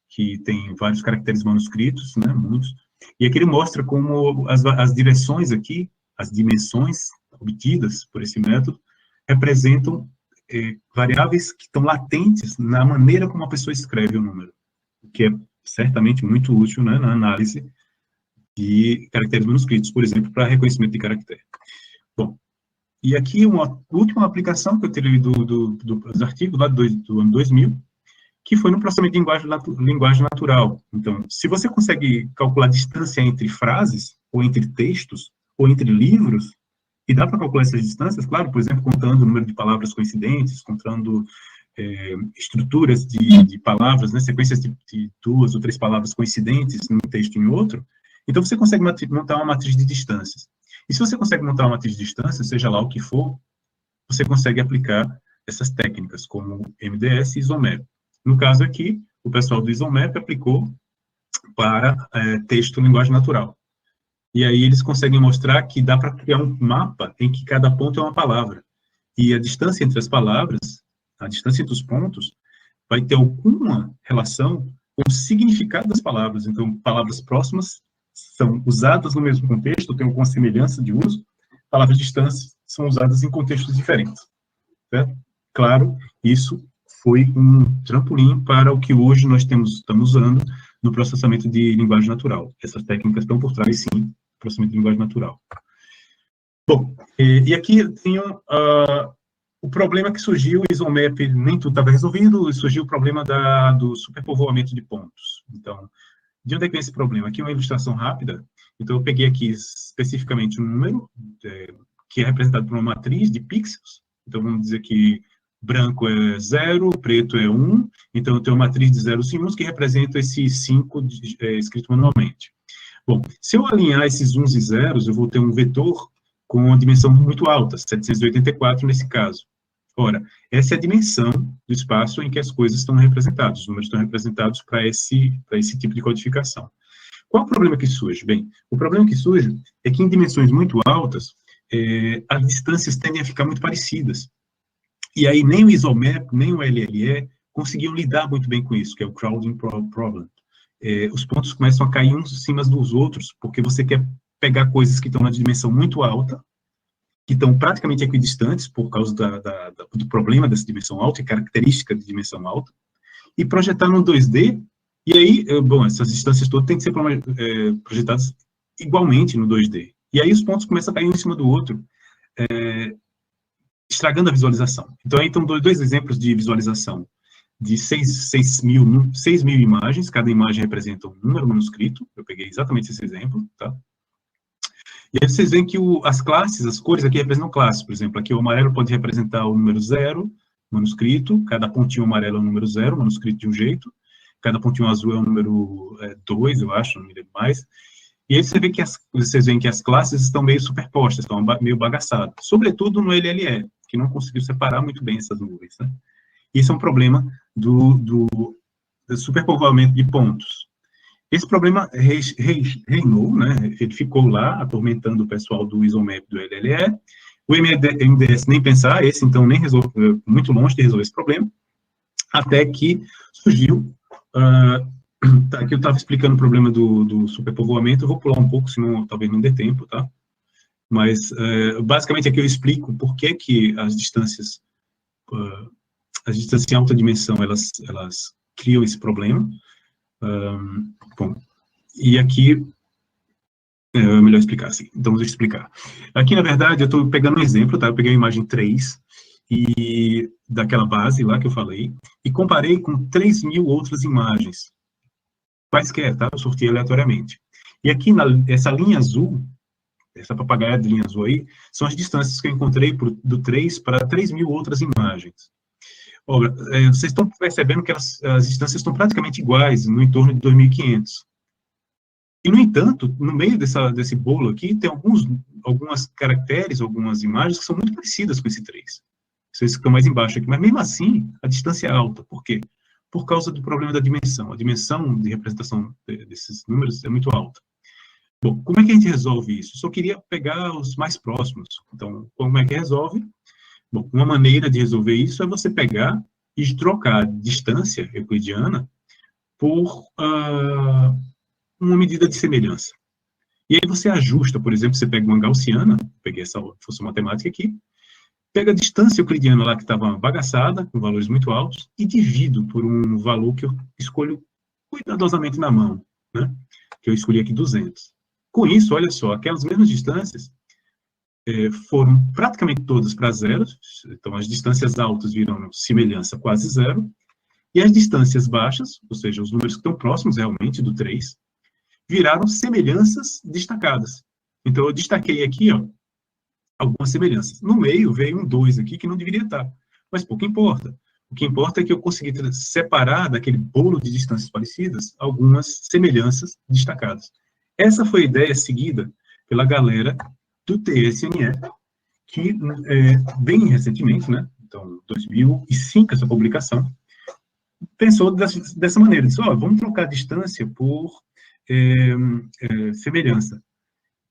que tem vários caracteres manuscritos, né, muitos. E aqui ele mostra como as direções aqui, as dimensões obtidas por esse método, representam variáveis que estão latentes na maneira como a pessoa escreve o número, o que é certamente muito útil, né, na análise de caracteres manuscritos, por exemplo, para reconhecimento de caractere. Bom, e aqui uma última aplicação que eu tirei dos artigos lá do ano 2000, que foi no processamento de linguagem natural. Então, se você consegue calcular a distância entre frases, ou entre textos, ou entre livros, e dá para calcular essas distâncias, claro, por exemplo, contando o número de palavras coincidentes, contando estruturas de palavras, né, sequências de 2 ou 3 palavras coincidentes num texto e em outro, então você consegue montar uma matriz de distâncias. E se você consegue montar uma matriz de distâncias, seja lá o que for, você consegue aplicar essas técnicas, como MDS e ISOMAP. No caso aqui, o pessoal do ISOMAP aplicou para texto em linguagem natural. E aí eles conseguem mostrar que dá para criar um mapa em que cada ponto é uma palavra. E a distância entre as palavras, a distância entre os pontos, vai ter alguma relação com o significado das palavras. Então, palavras próximas são usadas no mesmo contexto, têm alguma semelhança de uso, palavras distantes são usadas em contextos diferentes. Certo? Claro, isso foi um trampolim para o que hoje nós estamos usando no processamento de linguagem natural. Essas técnicas estão por trás, sim, do processamento de linguagem natural. Bom, e aqui eu tenho o problema que surgiu, o ISOMAP nem tudo estava resolvido, surgiu o problema do superpovoamento de pontos. Então, de onde é que vem esse problema? Aqui é uma ilustração rápida. Então, eu peguei aqui especificamente um número, que é representado por uma matriz de pixels. Então, vamos dizer que branco é 0, preto é 1. Então, eu tenho uma matriz de zeros e uns que representam esses 5 escrito manualmente. Bom, se eu alinhar esses uns e zeros, eu vou ter um vetor com uma dimensão muito alta, 784 nesse caso. Ora, essa é a dimensão do espaço em que as coisas estão representadas, os números estão representados para esse tipo de codificação. Qual o problema que surge? Bem, o problema que surge é que em dimensões muito altas, as distâncias tendem a ficar muito parecidas. E aí nem o ISOMAP, nem o LLE conseguiam lidar muito bem com isso, que é o crowding problem. Os pontos começam a cair uns em cima dos outros, porque você quer pegar coisas que estão na dimensão muito alta, que estão praticamente equidistantes por causa do problema dessa dimensão alta e característica de dimensão alta, e projetar no 2D, e aí, bom, essas distâncias todas têm que ser projetadas igualmente no 2D. E aí os pontos começam a cair um em cima do outro, estragando a visualização. Então, aí estão dois exemplos de visualização de 6 mil imagens, cada imagem representa um número manuscrito, eu peguei exatamente esse exemplo, tá? E aí vocês veem que as classes, as cores aqui representam classes, por exemplo, aqui o amarelo pode representar o número 0, manuscrito, cada pontinho amarelo é o número 0, manuscrito de um jeito, cada pontinho azul é o número 2, eu acho, não me lembro mais. E aí vocês veem que as classes estão meio superpostas, estão meio bagaçadas, sobretudo no LLE, que não conseguiu separar muito bem essas nuvens, né? Isso é um problema do superpovoamento de pontos. Esse problema reinou, né? Ele ficou lá, atormentando o pessoal do ISOMAP do LLE. O MDS nem pensar, esse então nem resolve, muito longe de resolver esse problema, até que surgiu, aqui eu estava explicando o problema do superpovoamento, eu vou pular um pouco, senão talvez não dê tempo, tá? Mas, basicamente, aqui eu explico por que as distâncias em alta dimensão, elas criam esse problema. Bom, e aqui é melhor explicar assim, então vamos explicar. Aqui, na verdade, eu estou pegando um exemplo, tá? Eu peguei a imagem 3, e daquela base lá que eu falei, e comparei com 3.000 outras imagens, quaisquer, tá? Eu sorteei aleatoriamente. E aqui, essa linha azul, essa papagaia de linha azul aí, são as distâncias que eu encontrei do 3 para 3.000 outras imagens. Olha, vocês estão percebendo que as distâncias estão praticamente iguais, no entorno de 2.500. E, no entanto, no meio desse bolo aqui, tem algumas caracteres, algumas imagens que são muito parecidas com esse 3. Vocês estão mais embaixo aqui, mas mesmo assim, a distância é alta. Por quê? Por causa do problema da dimensão. A dimensão de representação desses números é muito alta. Bom, como é que a gente resolve isso? Só queria pegar os mais próximos. Então, como é que resolve? Bom, uma maneira de resolver isso é você pegar e trocar a distância euclidiana por uma medida de semelhança. E aí você ajusta, por exemplo, você pega uma gaussiana, peguei essa função matemática aqui, pega a distância euclidiana lá que estava bagaçada, com valores muito altos, e divido por um valor que eu escolho cuidadosamente na mão, né? Que eu escolhi aqui 200. Com isso, olha só, aquelas mesmas distâncias foram praticamente todas para zero, então as distâncias altas viram semelhança quase zero, e as distâncias baixas, ou seja, os números que estão próximos realmente do 3, viraram semelhanças destacadas. Então, eu destaquei aqui, ó, algumas semelhanças. No meio veio um 2 aqui que não deveria estar, mas pouco importa. O que importa é que eu consegui separar daquele bolo de distâncias parecidas algumas semelhanças destacadas. Essa foi a ideia seguida pela galera do TSNE, que bem recentemente, né, então 2005 essa publicação, pensou dessa maneira, disse, vamos trocar a distância por semelhança.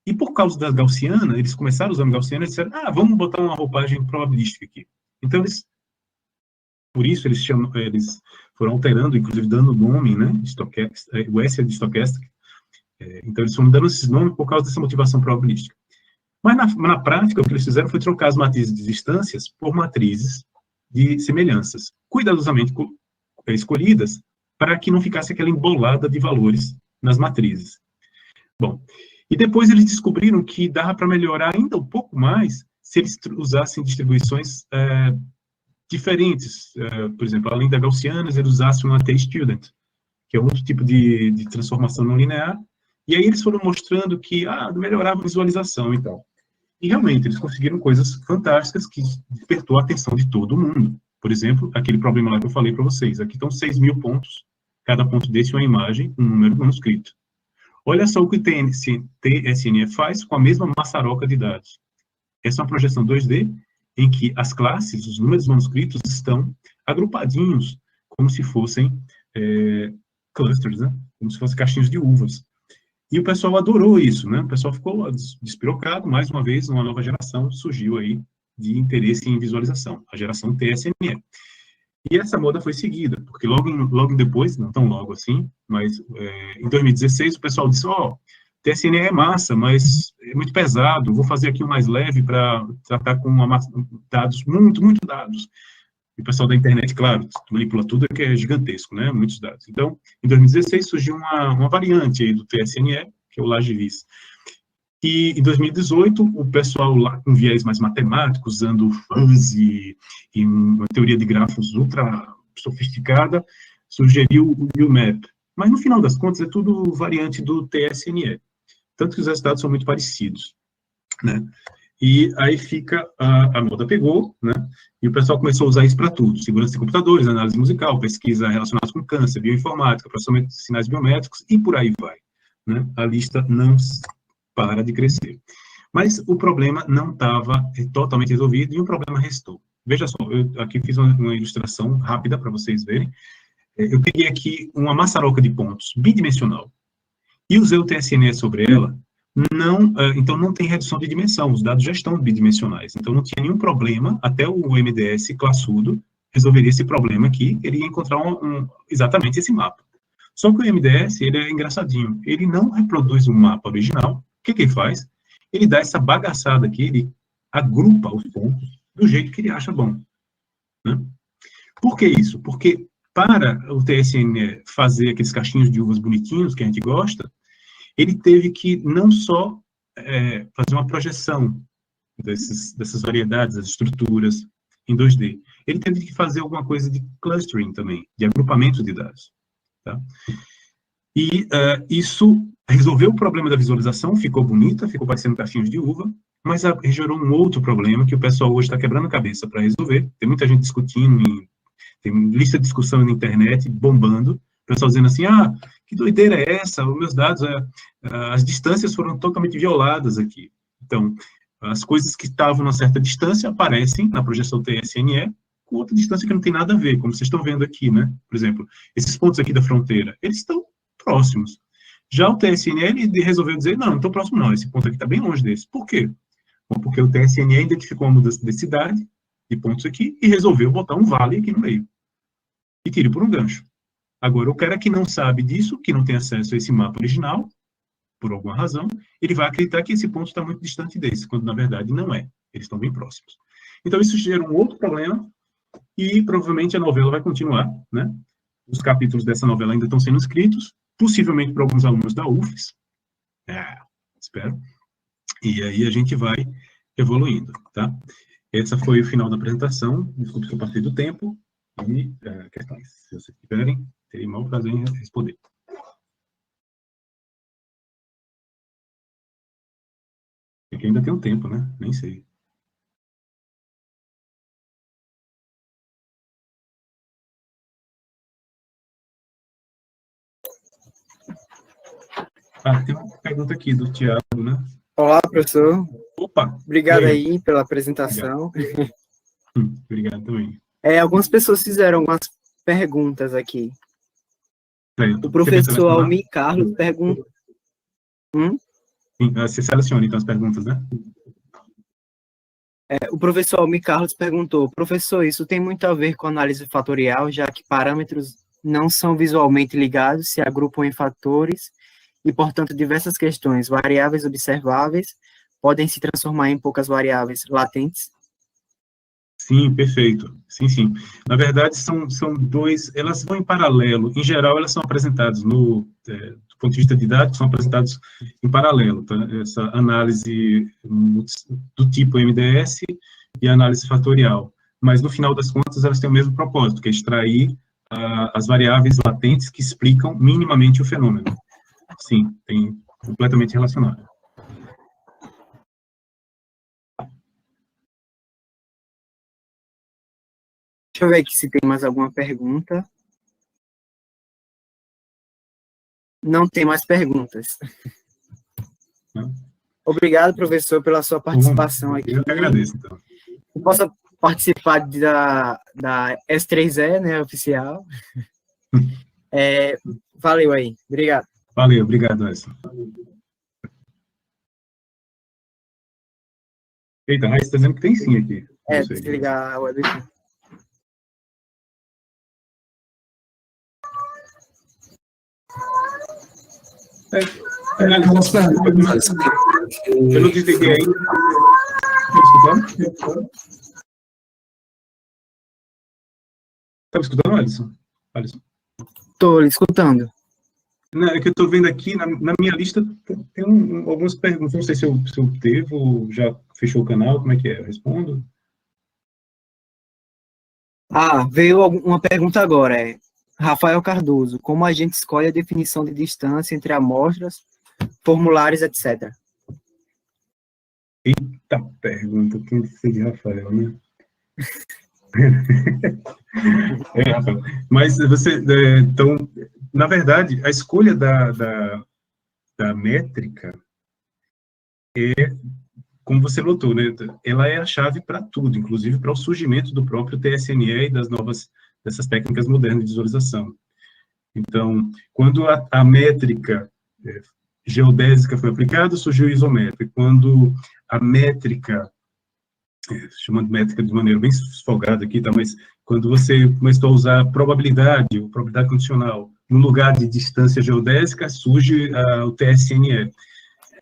E por causa da gaussiana, eles começaram usando gaussiana e disseram, vamos botar uma roupagem probabilística aqui. Então, por isso, eles foram alterando, inclusive dando nome, né, o S é de stochastic. Então, eles foram dando esses nomes por causa dessa motivação probabilística. Mas, na prática, o que eles fizeram foi trocar as matrizes de distâncias por matrizes de semelhanças, cuidadosamente escolhidas, para que não ficasse aquela embolada de valores nas matrizes. Bom, e depois eles descobriram que dava para melhorar ainda um pouco mais se eles usassem distribuições diferentes. Por exemplo, além da gaussiana, eles usassem uma T-student, que é outro tipo de transformação não linear, e aí eles foram mostrando que melhorava a visualização e tal. E realmente, eles conseguiram coisas fantásticas que despertou a atenção de todo mundo. Por exemplo, aquele problema lá que eu falei para vocês. Aqui estão 6.000 pontos. Cada ponto desse é uma imagem, um número manuscrito. Olha só o que o TSNE faz com a mesma maçaroca de dados. Essa é uma projeção 2D em que as classes, os números manuscritos, estão agrupadinhos, como se fossem clusters, né? Como se fossem caixinhos de uvas. E o pessoal adorou isso, né? O pessoal ficou despirocado, mais uma vez, uma nova geração surgiu aí de interesse em visualização, a geração TSNE. E essa moda foi seguida, porque logo depois, não tão logo assim, mas em 2016 o pessoal disse, TSNE é massa, mas é muito pesado, vou fazer aqui um mais leve para tratar com dados, muito dados. E o pessoal da internet, claro, manipula tudo, que é gigantesco, né? Muitos dados. Então, em 2016 surgiu uma variante aí do TSNE, que é o LaGeVis. E em 2018, o pessoal lá com viés mais matemático, usando fuzzy e uma teoria de grafos ultra sofisticada, sugeriu o UMAP. Mas, no final das contas, é tudo variante do TSNE. Tanto que os resultados são muito parecidos, né? E aí a moda pegou, né? E o pessoal começou a usar isso para tudo. Segurança de computadores, análise musical, pesquisa relacionada com câncer, bioinformática, processamento de sinais biométricos e por aí vai, né? A lista não para de crescer. Mas o problema não estava totalmente resolvido e um problema restou. Veja só, eu aqui fiz uma ilustração rápida para vocês verem. Eu peguei aqui uma maçaroca de pontos bidimensional e usei o TSNE sobre ela. Então não tem redução de dimensão, os dados já estão bidimensionais, então não tinha nenhum problema, até o MDS classudo resolveria esse problema aqui, ele ia encontrar exatamente esse mapa. Só que o MDS, ele é engraçadinho, ele não reproduz o mapa original. O que ele faz? Ele dá essa bagaçada aqui, ele agrupa os pontos do jeito que ele acha bom, né? Por que isso? Porque para o TSNE fazer aqueles caixinhos de uvas bonitinhos que a gente gosta, ele teve que não só fazer uma projeção dessas variedades, das estruturas em 2D, ele teve que fazer alguma coisa de clustering também, de agrupamento de dados. Tá? E isso resolveu o problema da visualização, ficou bonita, ficou parecendo caixinhos de uva, mas gerou um outro problema que o pessoal hoje está quebrando a cabeça para resolver. Tem muita gente discutindo, tem lista de discussão na internet bombando, o pessoal dizendo assim, que doideira é essa? Os meus dados, as distâncias foram totalmente violadas aqui. Então, as coisas que estavam a certa distância aparecem na projeção TSNE com outra distância que não tem nada a ver, como vocês estão vendo aqui, né? Por exemplo, esses pontos aqui da fronteira, eles estão próximos. Já o TSNE, ele resolveu dizer, não estou próximo não, esse ponto aqui está bem longe desse. Por quê? Bom, porque o TSNE identificou uma mudança de densidade de pontos aqui e resolveu botar um vale aqui no meio. E tire por um gancho. Agora, o cara que não sabe disso, que não tem acesso a esse mapa original, por alguma razão, ele vai acreditar que esse ponto está muito distante desse, quando na verdade não é. Eles estão bem próximos. Então, isso gera um outro problema e provavelmente a novela vai continuar, né? Os capítulos dessa novela ainda estão sendo escritos, possivelmente por alguns alunos da UFES, espero, e aí a gente vai evoluindo, tá? Esse foi o final da apresentação, desculpe se eu passei do tempo, e questões, se vocês tiverem, terei o maior prazer em responder. Porque ainda tem um tempo, né? Nem sei. Tem uma pergunta aqui do Thiago, né? Olá, professor. Opa! Obrigado aí pela apresentação. Obrigado também. Algumas pessoas fizeram algumas perguntas aqui. O professor Almir Carlos pergunta... Sim, você seleciona, então, as perguntas, né? O professor Almir Carlos perguntou, professor, isso tem muito a ver com análise fatorial, já que parâmetros não são visualmente ligados, se agrupam em fatores, e, portanto, diversas questões, variáveis observáveis, podem se transformar em poucas variáveis latentes? Sim, perfeito. Sim, sim. Na verdade, são dois, elas vão em paralelo. Em geral, elas são apresentadas do ponto de vista didático, são apresentadas em paralelo, tá? Essa análise do tipo MDS e a análise fatorial. Mas, no final das contas, elas têm o mesmo propósito, que é extrair as variáveis latentes que explicam minimamente o fenômeno. Sim, tem completamente relacionado. Deixa eu ver aqui se tem mais alguma pergunta. Não tem mais perguntas. Obrigado, professor, pela sua participação aqui. Eu que agradeço, então. Eu posso participar da S3E, né, oficial. Valeu aí. Obrigado. Valeu, obrigado, Edson. Eita, Raíssa está dizendo que tem sim aqui. Desligar a webcam. Eu não desliguei ainda. Está me escutando, Alisson? Estou escutando. Não, é que eu estou vendo aqui, na minha lista, tem algumas perguntas. Não sei se eu devo, já fechou o canal, como é que é? Eu respondo? Veio uma pergunta agora, Rafael Cardoso, como a gente escolhe a definição de distância entre amostras, formulários, etc.? Eita pergunta, tem que ser de Rafael, né? Rafael. Mas você, então, na verdade, a escolha da métrica é, como você notou, né, ela é a chave para tudo, inclusive para o surgimento do próprio TSNE e dessas técnicas modernas de visualização. Então, quando a métrica geodésica foi aplicada, surgiu o isométrico. Quando a métrica, chamando métrica de maneira bem folgada aqui, tá, mas quando você começou a usar probabilidade, ou probabilidade condicional, no lugar de distância geodésica, surge o TSNE.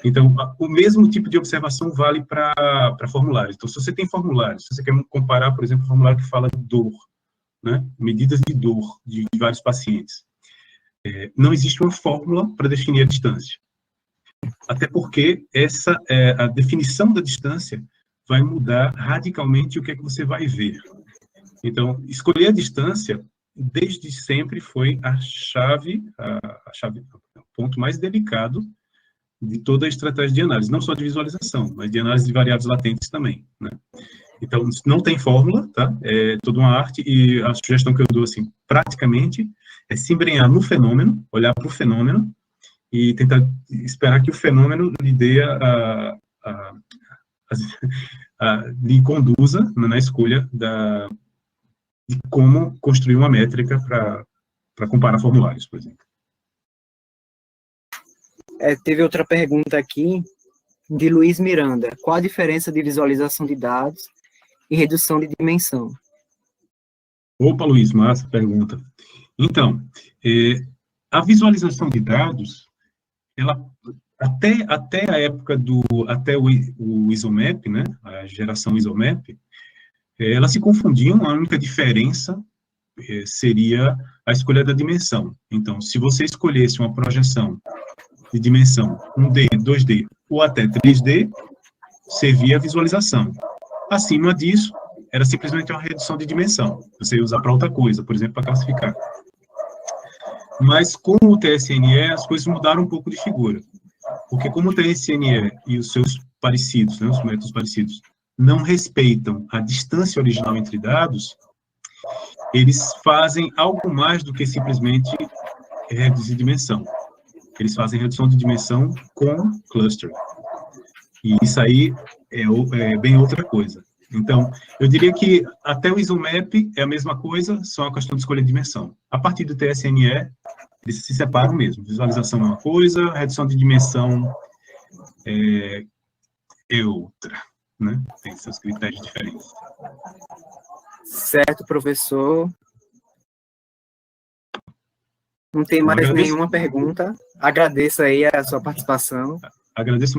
Então, o mesmo tipo de observação vale para formulários. Então, se você tem formulários, se você quer comparar, por exemplo, um formulário que fala de dor, né, medidas de dor de vários pacientes, não existe uma fórmula para definir a distância. Até porque a definição da distância vai mudar radicalmente o que é que você vai ver. Então, escolher a distância, desde sempre, foi a chave, o ponto mais delicado de toda a estratégia de análise, não só de visualização, mas de análise de variáveis latentes também, né? Então, não tem fórmula, tá? É toda uma arte, e a sugestão que eu dou, assim, praticamente, é se embrenhar no fenômeno, olhar para o fenômeno, e tentar esperar que o fenômeno lhe dê lhe conduza na escolha de como construir uma métrica para comparar formulários, por exemplo. Teve outra pergunta aqui, de Luiz Miranda. Qual a diferença de visualização de dados e redução de dimensão? Opa, Luiz, massa pergunta. Então, a visualização de dados, ela, até a época até o ISOMAP, né, a geração ISOMAP, elas se confundiam, a única diferença seria a escolha da dimensão. Então, se você escolhesse uma projeção de dimensão 1D, 2D ou até 3D, servia a visualização. Acima disso, era simplesmente uma redução de dimensão. Você ia usar para outra coisa, por exemplo, para classificar. Mas com o TSNE, as coisas mudaram um pouco de figura. Porque como o TSNE e os seus parecidos, né, os métodos parecidos, não respeitam a distância original entre dados, eles fazem algo mais do que simplesmente reduzir dimensão. Eles fazem redução de dimensão com clustering. E isso aí é bem outra coisa. Então, eu diria que até o ISOMAP é a mesma coisa, só uma questão de escolha de dimensão. A partir do TSNE, eles se separam mesmo. Visualização é uma coisa, redução de dimensão é outra, né? Tem seus critérios diferentes. Certo, professor. Não tem mais nenhuma pergunta. Agradeço aí a sua participação. Agradeço